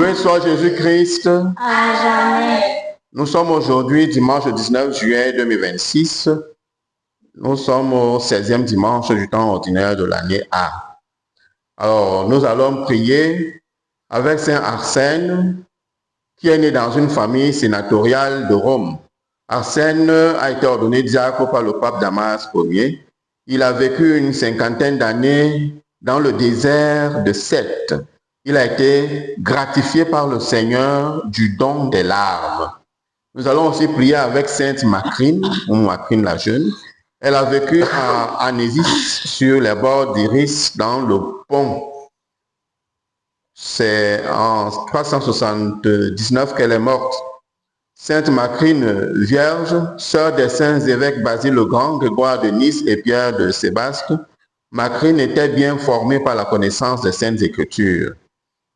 Loué soit Jésus-Christ. À jamais. Nous sommes aujourd'hui dimanche 19 juillet 2026. Nous sommes au 16e dimanche du temps ordinaire de l'année A. Alors, nous allons prier avec Saint Arsène, qui est né dans une famille sénatoriale de Rome. Arsène a été ordonné diacre par le pape Damas Ier. Il a vécu une 50aine d'années dans le désert de Sète. Il a été gratifié par le Seigneur du don des larmes. Nous allons aussi prier avec Sainte Macrine, ou Macrine la jeune. Elle a vécu à Anésis, sur les bords d'Iris, dans le pont. C'est en 379 qu'elle est morte. Sainte Macrine Vierge, sœur des saints évêques Basile le Grand, Grégoire de Nice et Pierre de Sébaste, Macrine était bien formée par la connaissance des Saintes Écritures.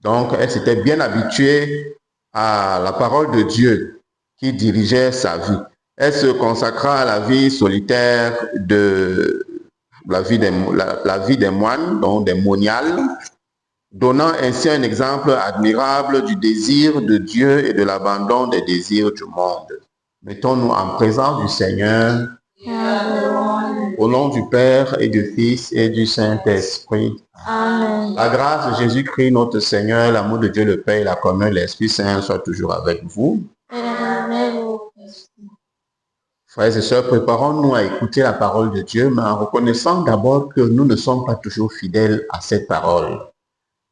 Donc, elle s'était bien habituée à la parole de Dieu qui dirigeait sa vie. Elle se consacra à la vie solitaire de la vie des moines, donc des moniales, donnant ainsi un exemple admirable du désir de Dieu et de l'abandon des désirs du monde. Mettons-nous en présence du Seigneur, au nom du Père et du Fils et du Saint-Esprit. Amen. La grâce de Jésus-Christ, notre Seigneur, l'amour de Dieu le Père et la communion de l'Esprit Saint soient toujours avec vous. Amen. Frères et sœurs, préparons-nous à écouter la parole de Dieu, mais en reconnaissant d'abord que nous ne sommes pas toujours fidèles à cette parole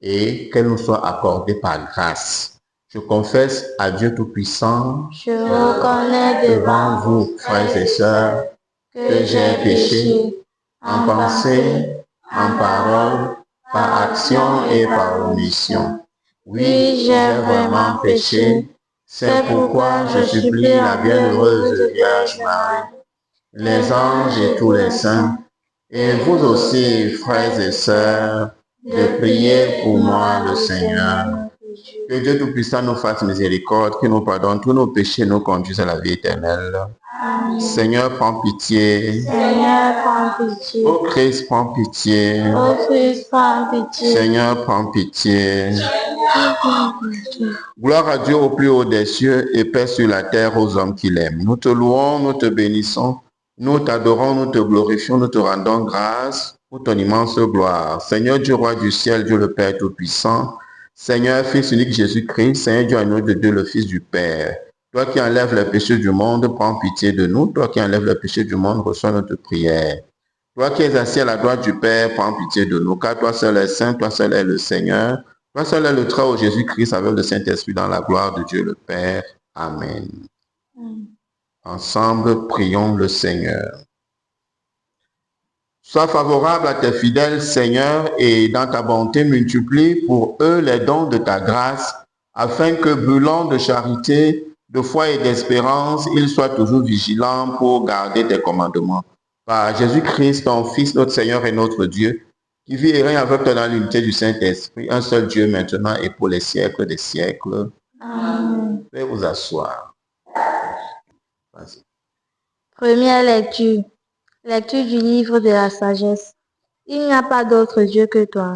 et qu'elle nous soit accordée par grâce. Je confesse à Dieu Tout-Puissant, Je reconnais devant vous, frères et sœurs, que j'ai péché en pensée, en parole, par action et par omission. Oui, j'ai vraiment péché. C'est pourquoi je supplie la bienheureuse Vierge Marie, les anges et tous les saints, et vous aussi, frères et sœurs, de prier pour moi le Seigneur. Que Dieu Tout-Puissant nous fasse miséricorde, qu'il nous pardonne tous nos péchés, nous conduise à la vie éternelle. Amen. Seigneur, prends pitié. Seigneur, prends pitié. Ô Christ, prends pitié. Ô Christ, prends pitié. Seigneur, prends pitié. Gloire à Dieu au plus haut des cieux et paix sur la terre aux hommes qu'il aime. Nous te louons, nous te bénissons, nous t'adorons, nous te glorifions, nous te rendons grâce pour ton immense gloire. Seigneur Dieu, roi du ciel, Dieu le Père Tout-Puissant, Seigneur, Fils unique Jésus-Christ, Seigneur Dieu, agneau de Dieu, le Fils du Père. Toi qui enlèves les péchés du monde, prends pitié de nous. Toi qui enlèves les péchés du monde, reçois notre prière. Toi qui es assis à la droite du Père, prends pitié de nous, car toi seul es saint, toi seul es le Seigneur. Toi seul est le Très-Haut Jésus-Christ avec le Saint-Esprit dans la gloire de Dieu le Père. Amen. Ensemble, prions le Seigneur. Sois favorable à tes fidèles, Seigneur, et dans ta bonté multiplie pour eux les dons de ta grâce, afin que, brûlant de charité, de foi et d'espérance, ils soient toujours vigilants pour garder tes commandements. Par Jésus-Christ, ton Fils, notre Seigneur et notre Dieu, qui vit et règne avec toi dans l'unité du Saint-Esprit, un seul Dieu maintenant et pour les siècles des siècles. Amen. Veuillez vous asseoir. Vas-y. Première lecture. Lecture du livre de la sagesse. Il n'y a pas d'autre Dieu que toi,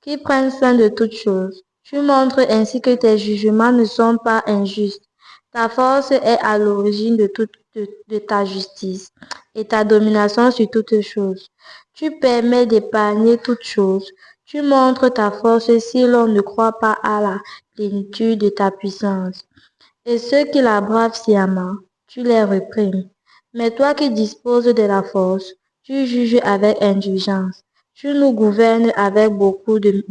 qui prenne soin de toutes choses. Tu montres ainsi que tes jugements ne sont pas injustes. Ta force est à l'origine de ta justice et ta domination sur toutes choses. Tu permets d'épargner toutes choses. Tu montres ta force si l'on ne croit pas à la plénitude de ta puissance. Et ceux qui la bravent sciemment, tu les réprimes. Mais toi qui disposes de la force, tu juges avec indulgence. Tu nous gouvernes avec beaucoup de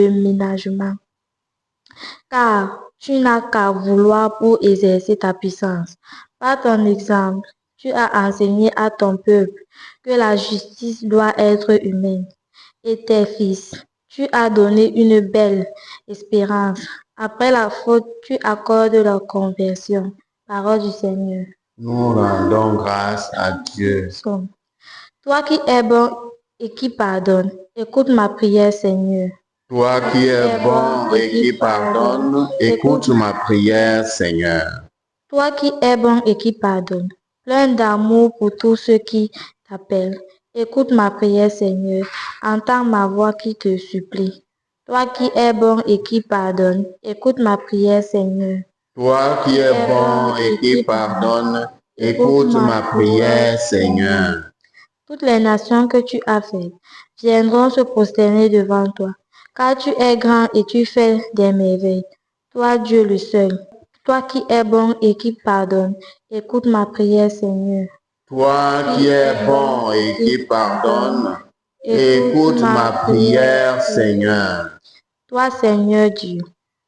ménagement. Car tu n'as qu'à vouloir pour exercer ta puissance. Par ton exemple, tu as enseigné à ton peuple que la justice doit être humaine. Et tes fils, tu as donné une belle espérance. Après la faute, tu accordes leur conversion. Parole du Seigneur. Nous rendons grâce à Dieu. Toi qui es bon et qui pardonne, écoute ma prière, Seigneur. Toi qui es bon et qui pardonne, écoute ma prière, Seigneur. Toi qui es bon et qui pardonne, plein d'amour pour tous ceux qui t'appellent, écoute ma prière, Seigneur. Entends ma voix qui te supplie. Toi qui es bon et qui pardonne, écoute ma prière, Seigneur. Toi qui es bon et qui pardonne, écoute ma prière, Seigneur. Toutes les nations que tu as faites viendront se prosterner devant toi, car tu es grand et tu fais des merveilles. Toi, Dieu le seul. Toi qui es bon et qui pardonne, écoute ma prière, Seigneur. Toi qui es bon et qui pardonne, écoute ma prière, Seigneur. Toi, Seigneur Dieu,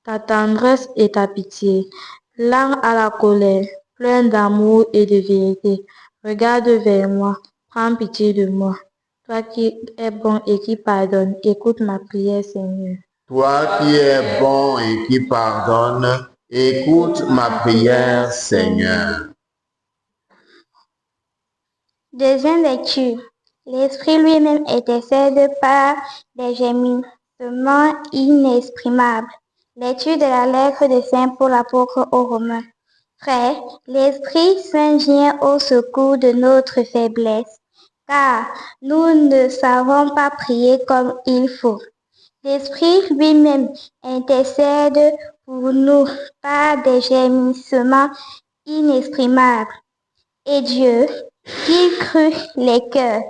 ta tendresse et ta pitié, lent à la colère, plein d'amour et de vérité, regarde vers moi, prends pitié de moi. Toi qui es bon et qui pardonne, écoute ma prière, Seigneur. Toi qui es bon et qui pardonne, écoute ma prière, Seigneur. Deuxième lecture. L'Esprit lui-même intercède par des gémissements inexprimables. Lecture de la lettre de Saint Paul apôtre aux Romains. Frères, l'Esprit Saint vient au secours de notre faiblesse, car nous ne savons pas prier comme il faut. L'Esprit lui-même intercède pour nous par des gémissements inexprimables. Et Dieu, qui crut les cœurs,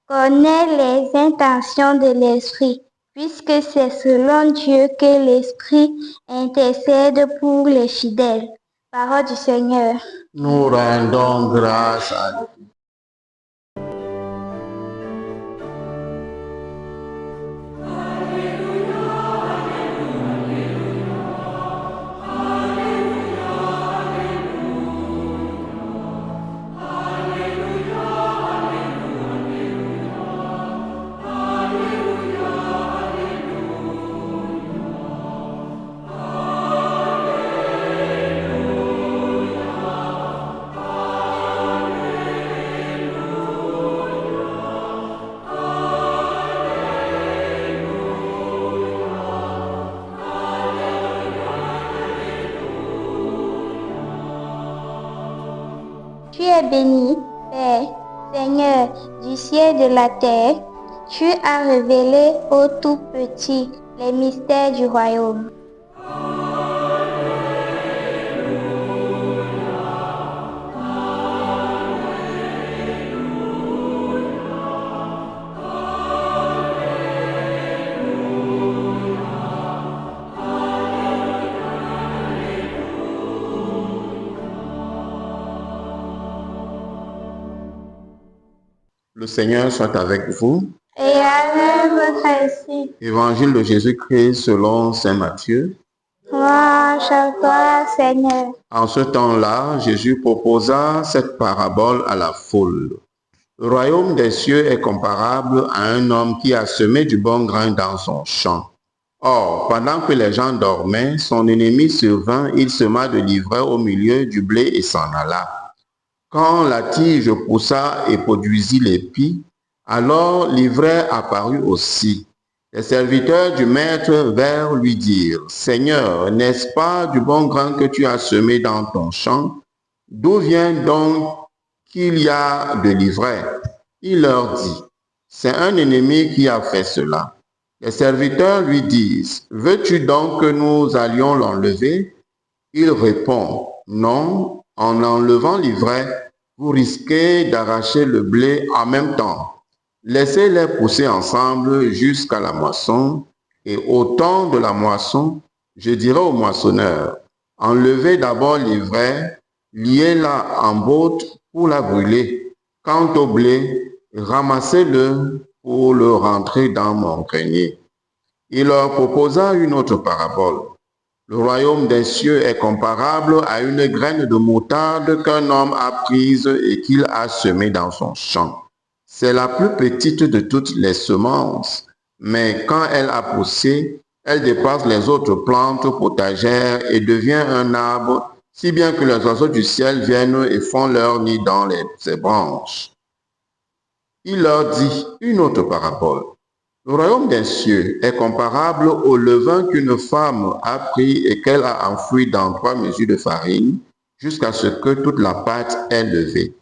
connaît les intentions de l'Esprit, puisque c'est selon Dieu que l'Esprit intercède pour les fidèles. Parole du Seigneur. Nous rendons grâce à Dieu. Tu es béni, Père, Seigneur du ciel et de la terre. Tu as révélé aux tout petits les mystères du royaume. Le Seigneur soit avec vous. Et avec votre esprit. Évangile de Jésus-Christ selon saint Matthieu. Louange à toi, Seigneur. En ce temps-là, Jésus proposa cette parabole à la foule. Le royaume des cieux est comparable à un homme qui a semé du bon grain dans son champ. Or, pendant que les gens dormaient, son ennemi survint, il sema de l'ivraie au milieu du blé et s'en alla. Quand la tige poussa et produisit l'épis, alors l'ivraie apparut aussi. Les serviteurs du maître vinrent lui dire, « Seigneur, n'est-ce pas du bon grain que tu as semé dans ton champ? D'où vient donc qu'il y a de l'ivraie? » Il leur dit, « C'est un ennemi qui a fait cela. » Les serviteurs lui disent, « Veux-tu donc que nous allions l'enlever? » Il répond, « Non, en enlevant l'ivraie, vous risquez d'arracher le blé en même temps. Laissez-les pousser ensemble jusqu'à la moisson, et au temps de la moisson, je dirai au moissonneur, enlevez d'abord l'ivraie, liez-la en botte pour la brûler. Quant au blé, ramassez-le pour le rentrer dans mon grenier. » Il leur proposa une autre parabole. Le royaume des cieux est comparable à une graine de moutarde qu'un homme a prise et qu'il a semée dans son champ. C'est la plus petite de toutes les semences, mais quand elle a poussé, elle dépasse les autres plantes potagères et devient un arbre, si bien que les oiseaux du ciel viennent et font leur nid dans ses branches. Il leur dit une autre parabole. Le royaume des cieux est comparable au levain qu'une femme a pris et qu'elle a enfoui dans 3 mesures de farine jusqu'à ce que toute la pâte est levée.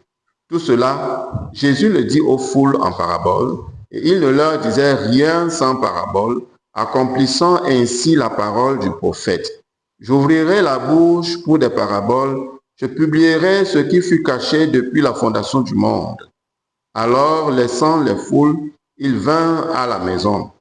Tout cela, Jésus le dit aux foules en parabole, et il ne leur disait rien sans parabole, accomplissant ainsi la parole du prophète. J'ouvrirai la bouche pour des paraboles, je publierai ce qui fut caché depuis la fondation du monde. Alors, laissant les foules, il vint à la maison.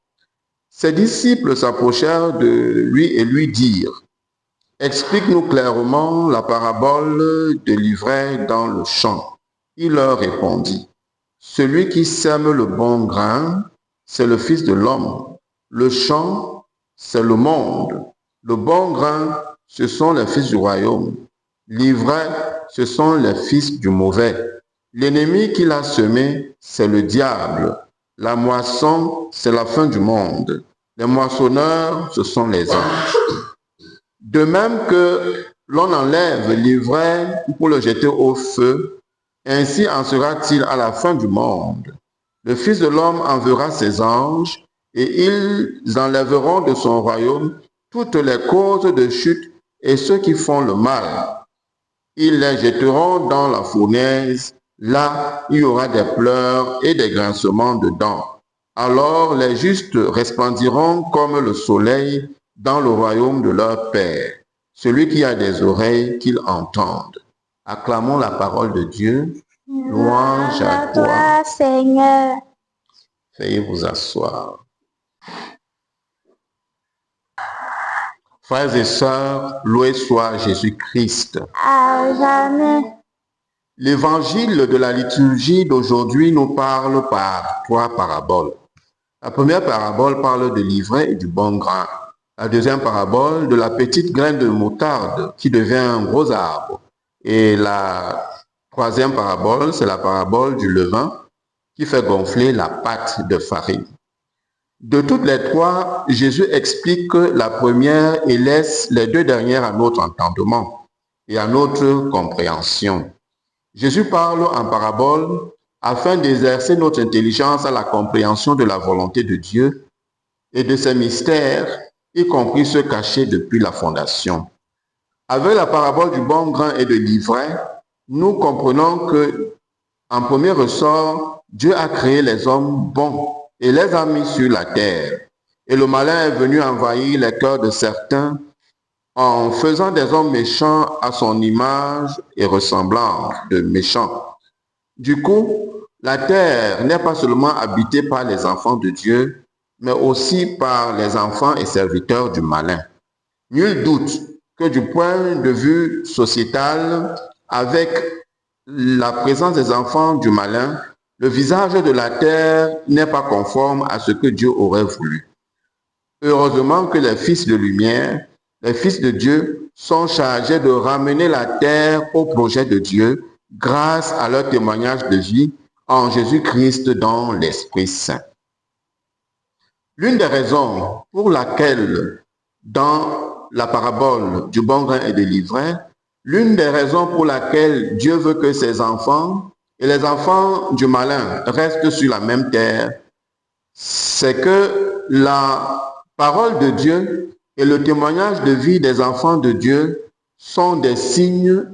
Ses disciples s'approchèrent de lui et lui dirent, « Explique-nous clairement la parabole de l'ivraie dans le champ. » Il leur répondit, « Celui qui sème le bon grain, c'est le Fils de l'homme. Le champ, c'est le monde. Le bon grain, ce sont les fils du royaume. L'ivraie, ce sont les fils du mauvais. L'ennemi qui l'a semé, c'est le diable. La moisson, c'est la fin du monde. Les moissonneurs, ce sont les anges. De même que l'on enlève l'ivraie pour le jeter au feu, ainsi en sera-t-il à la fin du monde. Le Fils de l'homme enverra ses anges, et ils enlèveront de son royaume toutes les causes de chute et ceux qui font le mal. Ils les jetteront dans la fournaise. Là, il y aura des pleurs et des grincements de dents. Alors les justes resplendiront comme le soleil dans le royaume de leur Père. Celui qui a des oreilles, qu'il entende. Acclamons la parole de Dieu. Louange à toi, Seigneur. Veuillez vous asseoir. Frères et sœurs, loué soit Jésus-Christ. À jamais. L'évangile de la liturgie d'aujourd'hui nous parle par 3 paraboles. La première parabole parle de l'ivraie et du bon grain. La deuxième parabole de la petite graine de moutarde qui devient un gros arbre. Et la troisième parabole, c'est la parabole du levain qui fait gonfler la pâte de farine. De toutes les 3, Jésus explique la première et laisse les 2 dernières à notre entendement et à notre compréhension. Jésus parle en parabole afin d'exercer notre intelligence à la compréhension de la volonté de Dieu et de ses mystères, y compris ceux cachés depuis la fondation. Avec la parabole du bon grain et de l'ivraie, nous comprenons que, en premier ressort, Dieu a créé les hommes bons et les a mis sur la terre. Et le malin est venu envahir les cœurs de certains en faisant des hommes méchants à son image et ressemblance de méchants. Du coup, la terre n'est pas seulement habitée par les enfants de Dieu, mais aussi par les enfants et serviteurs du malin. Nul doute que du point de vue sociétal, avec la présence des enfants du malin, le visage de la terre n'est pas conforme à ce que Dieu aurait voulu. Heureusement que les fils de lumière, les fils de Dieu, sont chargés de ramener la terre au projet de Dieu grâce à leur témoignage de vie en Jésus-Christ dans l'Esprit Saint. L'une des raisons pour laquelle, dans la parabole du bon grain et de l'ivraie, l'une des raisons pour laquelle Dieu veut que ses enfants et les enfants du malin restent sur la même terre, c'est que la parole de Dieu et le témoignage de vie des enfants de Dieu sont des signes,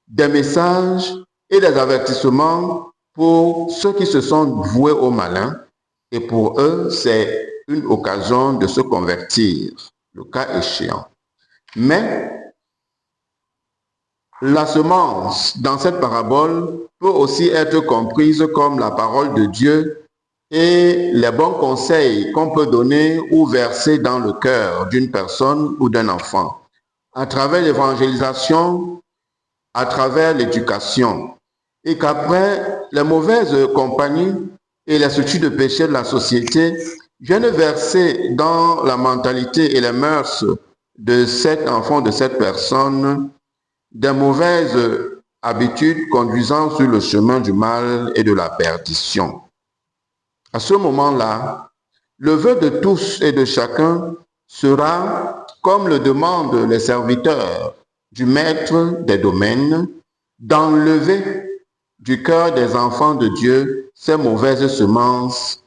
des messages et des avertissements pour ceux qui se sont voués au malin, et pour eux, c'est une occasion de se convertir, le cas échéant. Mais la semence dans cette parabole peut aussi être comprise comme la parole de Dieu et les bons conseils qu'on peut donner ou verser dans le cœur d'une personne ou d'un enfant, à travers l'évangélisation, à travers l'éducation, et qu'après, les mauvaises compagnies et les structures de péché de la société viennent verser dans la mentalité et les mœurs de cet enfant, de cette personne, des mauvaises habitudes conduisant sur le chemin du mal et de la perdition. À ce moment-là, le vœu de tous et de chacun sera, comme le demandent les serviteurs du maître des domaines, d'enlever du cœur des enfants de Dieu ces mauvaises semences,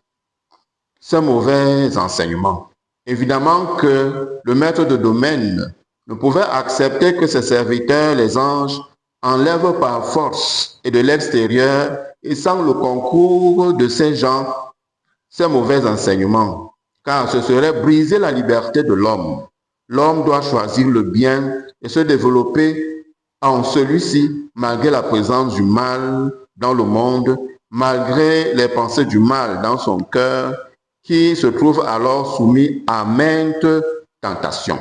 ces mauvais enseignements. Évidemment que le maître de domaine ne pouvait accepter que ses serviteurs, les anges, enlèvent par force et de l'extérieur et sans le concours de ces gens, ces mauvais enseignements. car ce serait briser la liberté de l'homme. L'homme doit choisir le bien et se développer en celui-ci, malgré la présence du mal dans le monde, malgré les pensées du mal dans son cœur, qui se trouve alors soumis à maintes tentations.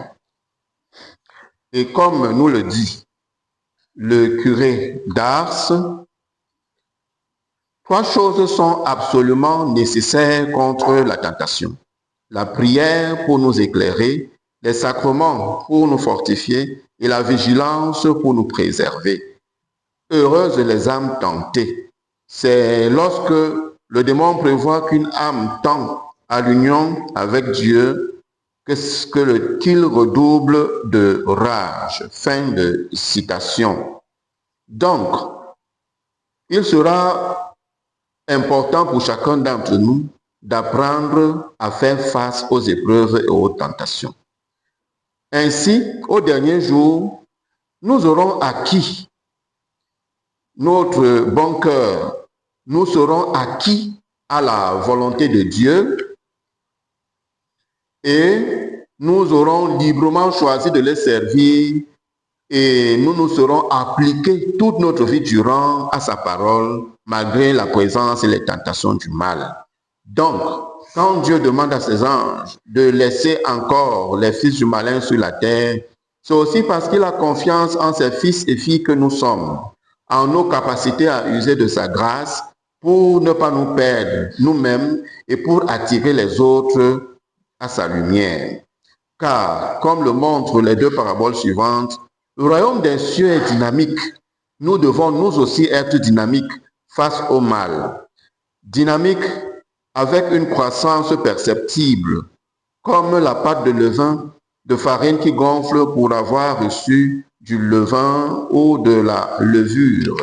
Et comme nous le dit le curé d'Ars, 3 choses sont absolument nécessaires contre la tentation. La prière pour nous éclairer, les sacrements pour nous fortifier et la vigilance pour nous préserver. Heureuses les âmes tentées. C'est lorsque le démon prévoit qu'une âme tend à l'union avec Dieu qu'il redouble de rage. Fin de citation. Donc, il sera important pour chacun d'entre nous d'apprendre à faire face aux épreuves et aux tentations. Ainsi, au dernier jour, nous aurons acquis notre bon cœur, nous serons acquis à la volonté de Dieu et nous aurons librement choisi de les servir et nous nous serons appliqués toute notre vie durant à sa parole, malgré la présence et les tentations du mal. Donc, quand Dieu demande à ses anges de laisser encore les fils du malin sur la terre, c'est aussi parce qu'il a confiance en ses fils et filles que nous sommes, en nos capacités à user de sa grâce pour ne pas nous perdre nous-mêmes et pour attirer les autres à sa lumière. Car, comme le montrent les 2 paraboles suivantes, le royaume des cieux est dynamique. Nous devons nous aussi être dynamiques face au mal. Dynamique avec une croissance perceptible, comme la pâte de levain, de farine qui gonfle pour avoir reçu du levain ou de la levure.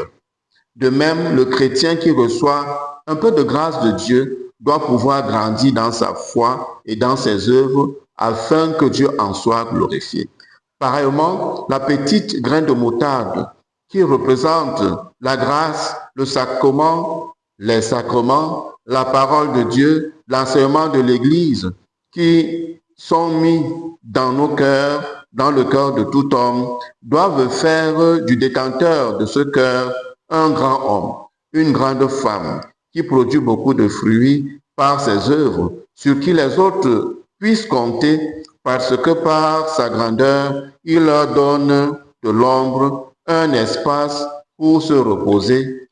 De même, le chrétien qui reçoit un peu de grâce de Dieu doit pouvoir grandir dans sa foi et dans ses œuvres afin que Dieu en soit glorifié. Pareillement, la petite graine de moutarde qui représente la grâce, le sacrement, les sacrements, la parole de Dieu, l'enseignement de l'Église, qui sont mis dans nos cœurs, dans le cœur de tout homme, doivent faire du détenteur de ce cœur un grand homme, une grande femme, qui produit beaucoup de fruits par ses œuvres, sur qui les autres puissent compter, parce que par sa grandeur, il leur donne de l'ombre, un espace pour se reposer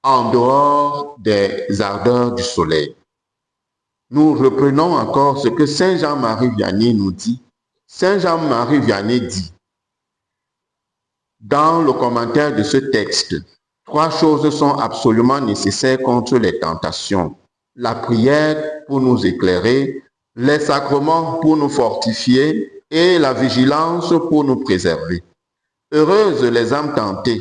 en dehors des ardeurs du soleil. Nous reprenons encore ce que Saint Jean-Marie Vianney nous dit. Saint Jean-Marie Vianney dit, dans le commentaire de ce texte, 3 choses sont absolument nécessaires contre les tentations. La prière pour nous éclairer, les sacrements pour nous fortifier et la vigilance pour nous préserver. Heureuses les âmes tentées,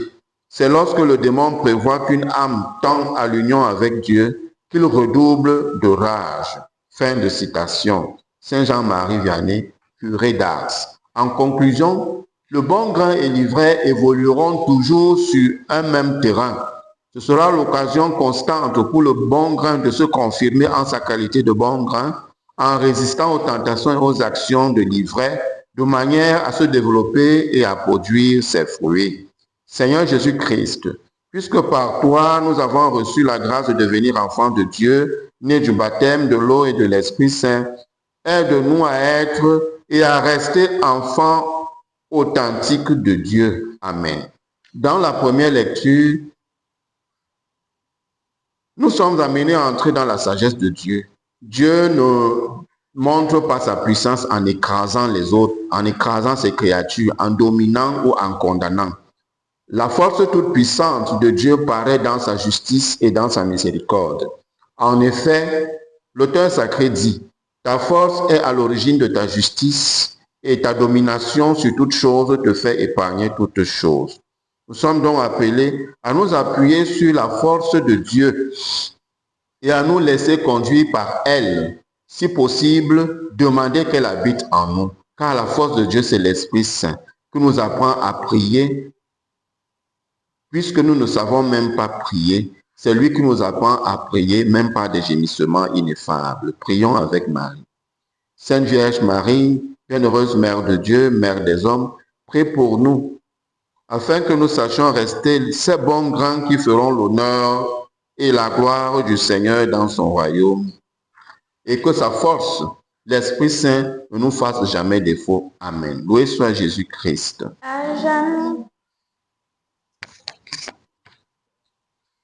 c'est lorsque le démon prévoit qu'une âme tend à l'union avec Dieu qu'il redouble de rage. Fin de citation. Saint Jean-Marie Vianney, curé d'Ars. En conclusion, le bon grain et l'ivraie évolueront toujours sur un même terrain. Ce sera l'occasion constante pour le bon grain de se confirmer en sa qualité de bon grain, en résistant aux tentations et aux actions de l'ivraie, de manière à se développer et à produire ses fruits. Seigneur Jésus-Christ, puisque par toi nous avons reçu la grâce de devenir enfants de Dieu, nés du baptême de l'eau et de l'Esprit Saint, aide-nous à être et à rester enfants authentiques de Dieu. Amen. Dans la première lecture, nous sommes amenés à entrer dans la sagesse de Dieu. Dieu ne montre pas sa puissance en écrasant les autres, en écrasant ses créatures, en dominant ou en condamnant. La force toute puissante de Dieu paraît dans sa justice et dans sa miséricorde. En effet, l'auteur sacré dit, « Ta force est à l'origine de ta justice et ta domination sur toute chose te fait épargner toutes choses. » Nous sommes donc appelés à nous appuyer sur la force de Dieu et à nous laisser conduire par elle. Si possible, demander qu'elle habite en nous, car la force de Dieu, c'est l'Esprit Saint, qui nous apprend à prier, puisque nous ne savons même pas prier, C'est lui qui nous apprend à prier, même par des gémissements ineffables. Prions avec Marie. Sainte Vierge Marie, bienheureuse Mère de Dieu, Mère des hommes, prie pour nous, afin que nous sachions rester ces bons grands qui feront l'honneur et la gloire du Seigneur dans son royaume, et que sa force, l'Esprit Saint, ne nous fasse jamais défaut. Amen. Loué soit Jésus-Christ. À jamais.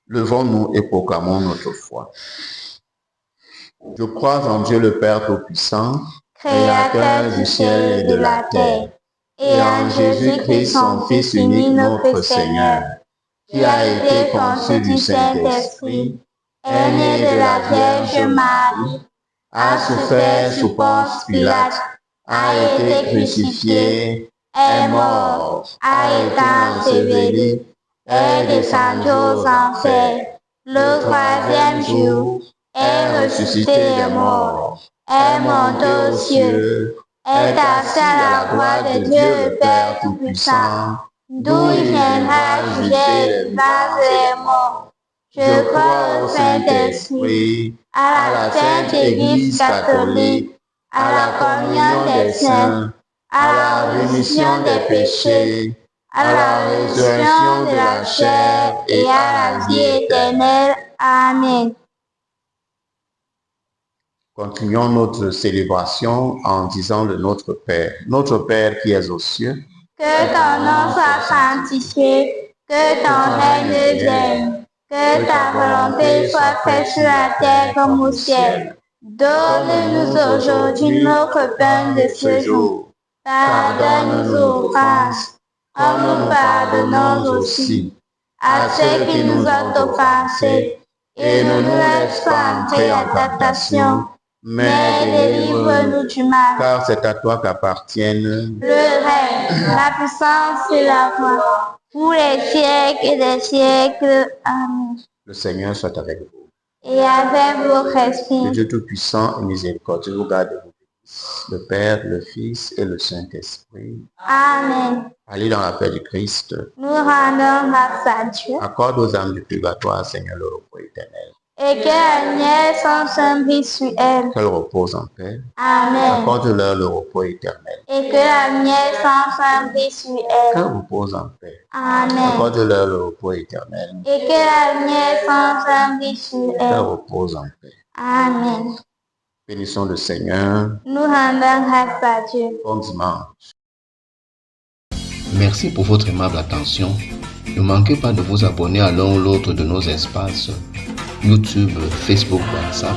Levons-nous et proclamons notre foi. Je crois en Dieu le Père Tout-Puissant, Créateur du ciel et de la terre, et en Jésus-Christ, son Fils unique, notre Seigneur, qui a été conçu du Saint-Esprit, est né de la Vierge Marie, a souffert sous Ponce Pilate, a été crucifié, est mort, a été enseveli, est descendu aux enfers, le troisième jour, est ressuscité des morts, est monté aux cieux, est assis à la droite de Dieu le Père Tout-Puissant, d'où il viendra juger les vivants et les morts. Je crois au Saint-Esprit, à la Sainte Église catholique, à la communion des saints, à la rémission des péchés, à la résurrection de la chair et à la vie éternelle. Amen. Continuons notre célébration en disant le Notre Père. Notre Père qui es aux cieux, Que ton nom soit sanctifié, que ton règne vienne, que ta volonté soit faite sur la terre comme au ciel. Donne-nous aujourd'hui notre pain de ce jour. Pardonne nos offenses, comme nous pardonnons aussi à ceux qui nous ont offensés. Et ne nous laisse pas entrer en tentation, mais délivre-nous du mal. car c'est à toi qu'appartiennent Le règne, la puissance et la gloire, pour les siècles et des siècles. Amen. le Seigneur soit avec vous. Et avec votre Que esprit. Dieu Tout-Puissant et Miséricordieux vous garde et vous bénisse. Le Père, le Fils et le Saint-Esprit. Amen. Allez dans la paix du Christ. Nous rendons grâce à Dieu. Accorde aux âmes du purgatoire, Seigneur, le repos éternel. Et que la lumière sans son brille sur elle. Qu'elles reposent en paix. Amen. Accorde-leur le repos éternel. Et que la lumière sans son brille sur elle. Qu'elles reposent en paix. Amen. Accorde-leur le repos éternel. Et que la lumière sans son brille sur Qu'elles elle. reposent en paix. Amen. Bénissons le Seigneur. Nous rendons grâce à Dieu. Bon dimanche. Merci pour votre aimable attention. Ne manquez pas de vous abonner à l'un ou l'autre de nos espaces YouTube, Facebook, WhatsApp.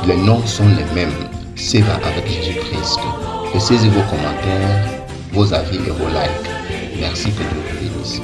Les noms sont les mêmes. C'est va avec Jésus-Christ. Laissez vos commentaires, vos avis et vos likes. Merci que Dieu vous bénisse.